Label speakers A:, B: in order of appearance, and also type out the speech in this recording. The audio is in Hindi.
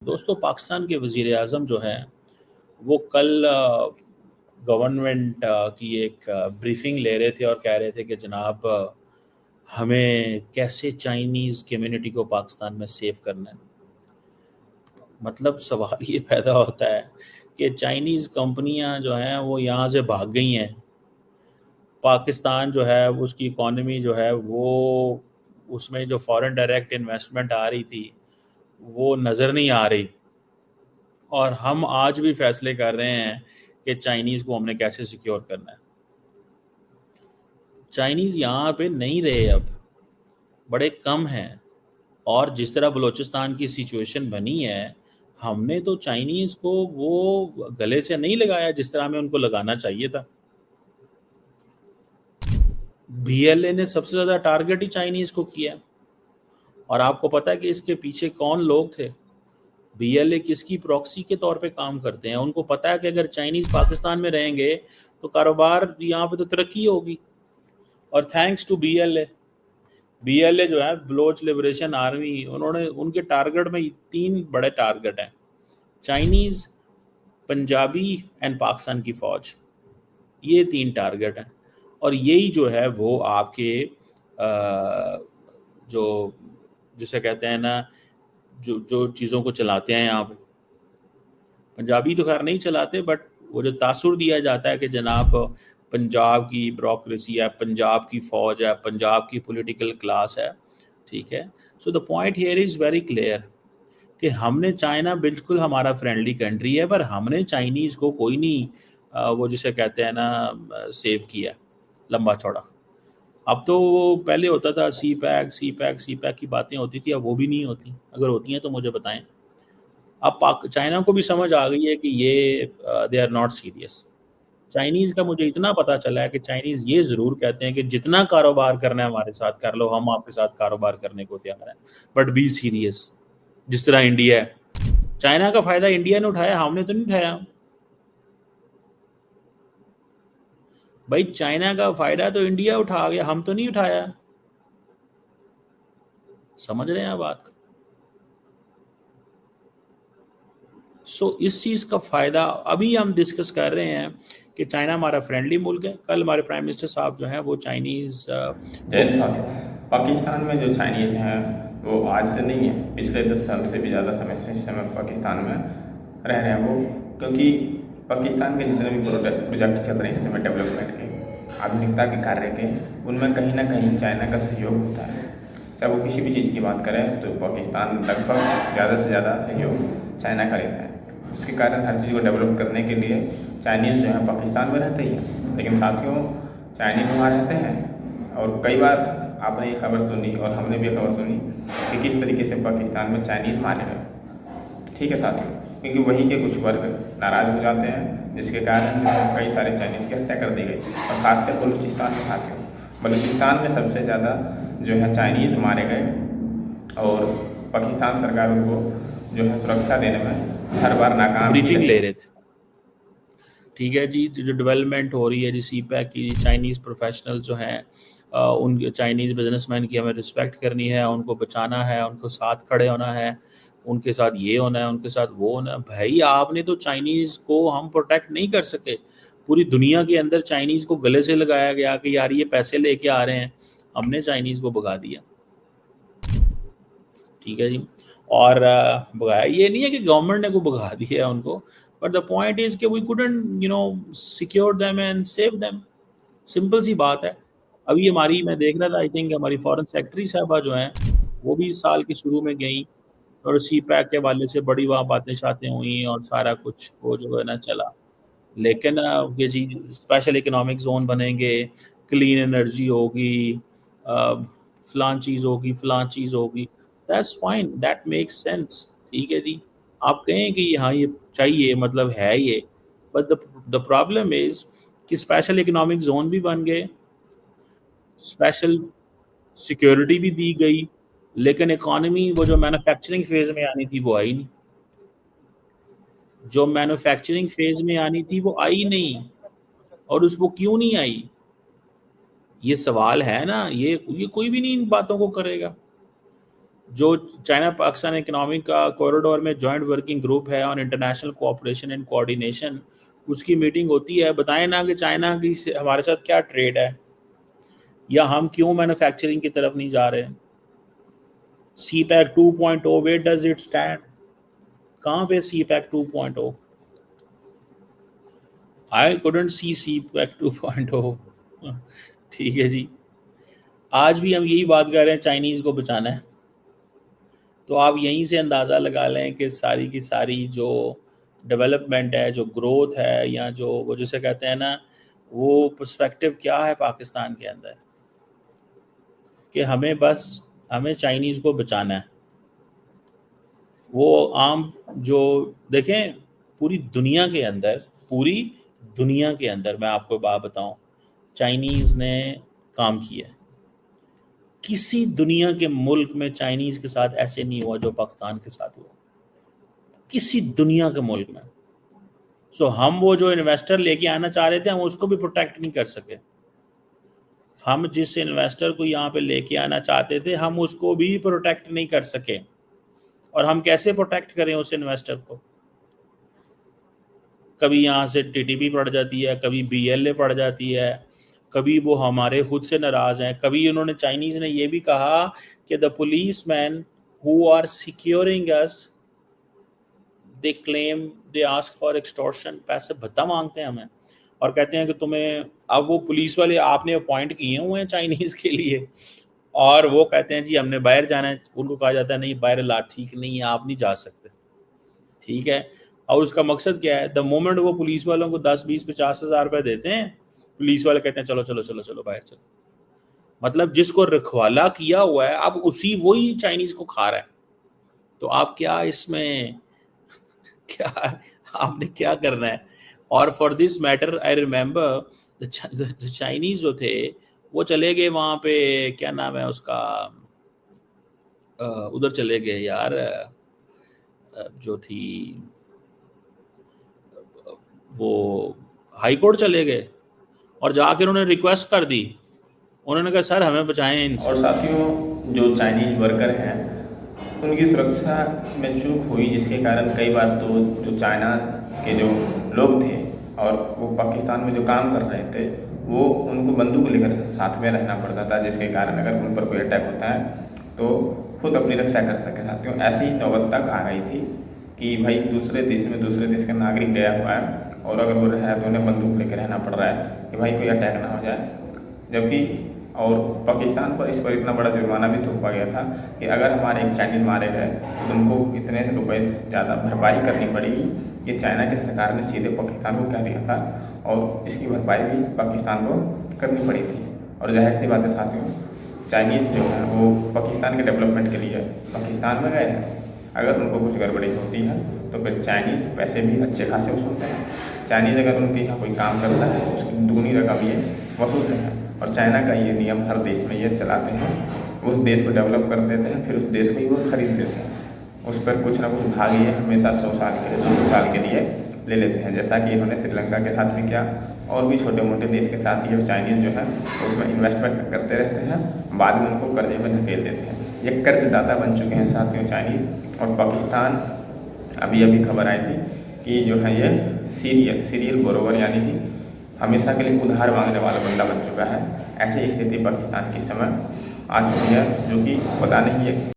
A: दोस्तों, पाकिस्तान के वज़ीर आज़म जो हैं वो कल गवर्नमेंट की एक ब्रीफिंग ले रहे थे और कह रहे थे कि जनाब हमें कैसे चाइनीज़ कम्युनिटी को पाकिस्तान में सेव करना है। मतलब सवाल ये पैदा होता है कि चाइनीज़ कंपनियां जो हैं वो यहाँ से भाग गई हैं। पाकिस्तान जो है उसकी इकॉनमी जो है वो उसमें जो फॉरेन डायरेक्ट इन्वेस्टमेंट आ रही थी वो नज़र नहीं आ रही। और हम आज भी फैसले कर रहे हैं कि चाइनीज़ को हमने कैसे सिक्योर करना है। चाइनीज़ यहाँ पे नहीं रहे, अब बड़े कम हैं। और जिस तरह बलूचिस्तान की सिचुएशन बनी है, हमने तो चाइनीज़ को वो गले से नहीं लगाया जिस तरह हमें उनको लगाना चाहिए था। बीएलए ने सबसे ज़्यादा टारगेट ही चाइनीज़ को किया। और आपको पता है कि इसके पीछे कौन लोग थे? बीएलए किसकी प्रॉक्सी के तौर पे काम करते हैं। उनको पता है कि अगर चाइनीज़ पाकिस्तान में रहेंगे तो कारोबार यहाँ पे तो तरक्की होगी। और थैंक्स टू बीएलए जो है बलोच लिबरेशन आर्मी, उन्होंने उनके टारगेट में 3 बड़े टारगेट हैं: चाइनीज़, पंजाबी एंड पाकिस्तान की फ़ौज। ये 3 टारगेट हैं। और यही जो है वो आपके जो जिसे कहते हैं ना, जो जो चीज़ों को चलाते हैं यहाँ पे। पंजाबी तो खैर नहीं चलाते, बट वो जो तासुर दिया जाता है कि जनाब पंजाब की ब्यूरोक्रेसी है, पंजाब की फ़ौज है, पंजाब की पॉलिटिकल क्लास है, ठीक है। So the point here is very clear कि हमने, चाइना बिल्कुल हमारा फ्रेंडली कंट्री है, पर हमने चाइनीज़ को कोई नहीं वो जिसे कहते हैं ना सेव किया लंबा चौड़ा। अब तो वो पहले होता था सी पैक की बातें होती थी, अब वो भी नहीं होती। अगर होती हैं तो मुझे बताएं। अब पाक चाइना को भी समझ आ गई है कि ये they are not serious. Chinese का मुझे इतना पता चला है कि चाइनीज़ ये ज़रूर कहते हैं कि जितना कारोबार करना है हमारे साथ कर लो, हम आपके साथ कारोबार करने को तैयार हैं, बट बी सीरियस। जिस तरह इंडिया है, चाइना का फ़ायदा इंडिया ने उठाया, हमने तो नहीं उठाया। भाई चाइना का फ़ायदा तो इंडिया उठा गया, हम तो नहीं उठाया। समझ रहे हैं आप बात को? इस चीज़ का फ़ायदा अभी हम डिस्कस कर रहे हैं कि चाइना हमारा फ्रेंडली मुल्क है। कल हमारे प्राइम मिनिस्टर साहब जो हैं वो चाइनीज़
B: जैन साथ पाकिस्तान में जो चाइनीज़ हैं वो आज से नहीं है, पिछले 10 साल से भी ज़्यादा समय से इस समय पाकिस्तान में रह रहे हैं वो। क्योंकि पाकिस्तान के जितने भी प्रोजेक्ट चल रहे हैं इस समय डेवलपमेंट के, आधुनिकता के कार्य के, उनमें कहीं ना कहीं चाइना का सहयोग होता है। चाहे वो किसी भी चीज़ की बात करें तो पाकिस्तान लगभग ज़्यादा से ज़्यादा सहयोग चाइना का लेता है। इसके कारण हर चीज़ को डेवलप करने के लिए चाइनीज़ जो है पाकिस्तान में रहते ही हैं। लेकिन साथियों, चाइनीज़ वहाँ रहते हैं और कई बार आपने ये खबर सुनी और हमने भी खबर सुनी कि किस तरीके से पाकिस्तान में चाइनीज़ मारे गए। ठीक है साथियों, क्योंकि वहीं के कुछ वर्ग नाराज़ हो जाते हैं, जिसके कारण कई सारे चाइनीज़ की हत्या कर दी गई। और ख़ासकर बलूचिस्तान में साथियों, बलूचिस्तान में सबसे ज़्यादा जो है चाइनीज़ मारे गए और पाकिस्तान सरकार उनको जो है सुरक्षा देने में हर बार नाकाम ही
A: ब्रीफिंग
B: रही।
A: ले रहे थे। ठीक है जी, जो डेवलपमेंट हो रही है जी सी पैक की, चाइनीज़ प्रोफेशनल जो हैं उन चाइनीज़ बिजनेसमैन की हमें रिस्पेक्ट करनी है, उनको बचाना है, उनको साथ खड़े होना है, उनके साथ ये होना है, उनके साथ वो होना है। भाई आपने तो चाइनीज़ को हम प्रोटेक्ट नहीं कर सके। पूरी दुनिया के अंदर चाइनीज़ को गले से लगाया गया कि यार ये पैसे लेके आ रहे हैं, हमने चाइनीज़ को भगा दिया। ठीक है जी। और भगाया ये नहीं है कि गवर्नमेंट ने को भगा दिया है उनको, बट द पॉइंट इज कि we couldn't secure them and save them. Simple सी बात है। अभी हमारी, मैं देख रहा था, आई थिंक हमारी फॉरेन सेक्रेटरी साहबा जो हैं वो भी इस साल के शुरू में गई और सी पैक के हवाले से बड़ी वहाँ बातें शातें हुई और सारा कुछ वो जो है ना चला। लेकिन ये जी स्पेशल इकोनॉमिक जोन बनेंगे, क्लीन एनर्जी होगी, फलान चीज़ होगी, फलान चीज़ होगी, that's fine, that makes sense. ठीक है जी। आप कहें कि हाँ ये चाहिए, मतलब है ये, बट द प्रॉब्लम इज कि स्पेशल इकोनॉमिक जोन भी बन गए, स्पेशल सिक्योरिटी भी दी गई, लेकिन इकॉनमी वो जो मैन्युफैक्चरिंग फेज में आनी थी वो आई नहीं। जो मैन्युफैक्चरिंग फेज में आनी थी वो आई नहीं। और उसको क्यों नहीं आई, ये सवाल है ना। ये कोई भी नहीं इन बातों को करेगा। जो चाइना पाकिस्तान इकोनॉमिक कॉरिडोर में जॉइंट वर्किंग ग्रुप है on international cooperation and coordination, उसकी मीटिंग होती है। बताएं ना कि चाइना की हमारे साथ क्या ट्रेड है, या हम क्यों मैन्युफैक्चरिंग की तरफ नहीं जा रहे। CPEC 2.0 where does it stand, कहाँ पे CPEC 2.0? I couldn't CPEC 2.0। ठीक है जी, आज भी हम यही बात कर रहे हैं, चाइनीज़ को बचाना है। तो आप यहीं से अंदाज़ा लगा लें कि सारी की सारी जो डेवलपमेंट है, जो ग्रोथ है, या जो वो जिसे कहते हैं ना, वो पर्सपेक्टिव क्या है पाकिस्तान के अंदर, कि हमें चाइनीज़ को बचाना है। वो आम जो देखें, पूरी दुनिया के अंदर मैं आपको बात बताऊं, चाइनीज़ ने काम किया है। किसी दुनिया के मुल्क में चाइनीज़ के साथ ऐसे नहीं हुआ जो पाकिस्तान के साथ हुआ, किसी दुनिया के मुल्क में। सो हम वो जो इन्वेस्टर लेके आना चाह रहे थे, हम उसको भी प्रोटेक्ट नहीं कर सके। हम जिस इन्वेस्टर को यहाँ पे लेके आना चाहते थे, हम उसको भी प्रोटेक्ट नहीं कर सके। और हम कैसे प्रोटेक्ट करें उस इन्वेस्टर को? कभी यहाँ से टीटीपी पड़ जाती है, कभी बीएलए पड़ जाती है, कभी वो हमारे खुद से नाराज़ हैं। कभी उन्होंने, चाइनीज़ ने ये भी कहा कि the police man who are securing us, they claim they ask for extortion, पैसे भत्ता मांगते हैं हमें, और कहते हैं कि तुम्हें, अब वो पुलिस वाले आपने अपॉइंट किए हुए हैं चाइनीज़ के लिए, और वो कहते हैं जी हमने बाहर जाना है। उनको कहा जाता है नहीं, बाहर ला ठीक नहीं है, आप नहीं जा सकते। ठीक है, और उसका मकसद क्या है? द मोमेंट वो पुलिस वालों को 10-20-50 हज़ार रुपये देते हैं, पुलिस वाले कहते हैं चलो चलो चलो चलो बाहर चलो। मतलब जिसको रखवाला किया हुआ है, अब वही चाइनीज़ को खा रहा है। तो आप क्या इसमें क्या आपने क्या करना है? और for this matter I remember the Chinese जो थे, वो चले गए वहाँ पे, क्या नाम है उसका, उधर चले गए यार, जो थी वो हाई कोर्ट चले गए, और जाकर उन्होंने रिक्वेस्ट कर दी। उन्होंने कहा सर हमें बचाएं इनसे।
B: और साथियों, जो चाइनीज वर्कर हैं उनकी सुरक्षा में चूक हुई, जिसके कारण कई बार तो जो चाइना के जो लोग थे और वो पाकिस्तान में जो काम कर रहे थे, वो उनको बंदूक लेकर साथ में रहना पड़ता था, जिसके कारण अगर उन पर कोई अटैक होता है तो खुद अपनी रक्षा कर सके। साथियों, ऐसी नौबत तक आ गई थी कि भाई दूसरे देश का नागरिक गया हुआ है और अगर वो रहा है तो उन्हें बंदूक लेकर रहना पड़ रहा है कि भाई कोई अटैक ना हो जाए। जबकि और पाकिस्तान पर इस पर इतना बड़ा जुर्माना भी थोपा गया था कि अगर हमारे एक चाइनीज मारे गए तो तुमको इतने रुपए से ज़्यादा भरपाई करनी पड़ेगी। ये चाइना की सरकार ने सीधे पाकिस्तान को कह दिया था और इसकी भरपाई भी पाकिस्तान को करनी पड़ी थी। और जाहिर सी बात है साथियों, चाइनीज़ जो है वो पाकिस्तान के डेवलपमेंट के लिए पाकिस्तान में गए हैं। अगर उनको कुछ गड़बड़ी होती है तो फिर चाइनीज़ पैसे भी अच्छे खासे वसूलते हैं। चाइनीज़ अगर उनके यहाँ कोई काम करता है तो उसकी दुगनी रकम ये वसूलते हैं। और चाइना का ये नियम हर देश में ये चलाते हैं, उस देश को डेवलप कर देते हैं, फिर उस देश को ही वो खरीद लेते हैं। उस पर कुछ ना कुछ भाग ये हमेशा 100 साल के लिए 200 साल के लिए ले लेते हैं, जैसा कि इन्होंने श्रीलंका के साथ भी किया और भी छोटे मोटे देश के साथ ये चाइनीज़ जो है उसमें इन्वेस्टमेंट करते रहते हैं, बाद में उनको कर्जे में धकेल देते हैं। ये कर्जदाता बन चुके हैं साथियों चाइनीज़। और पाकिस्तान, अभी अभी खबर आई थी कि जो है ये सीरियल बोरोवर यानी कि हमेशा के लिए उधार मांगने वाला बंदा बन चुका है। ऐसी स्थिति पाकिस्तान की समय आ चुकी है, जो कि पता नहीं है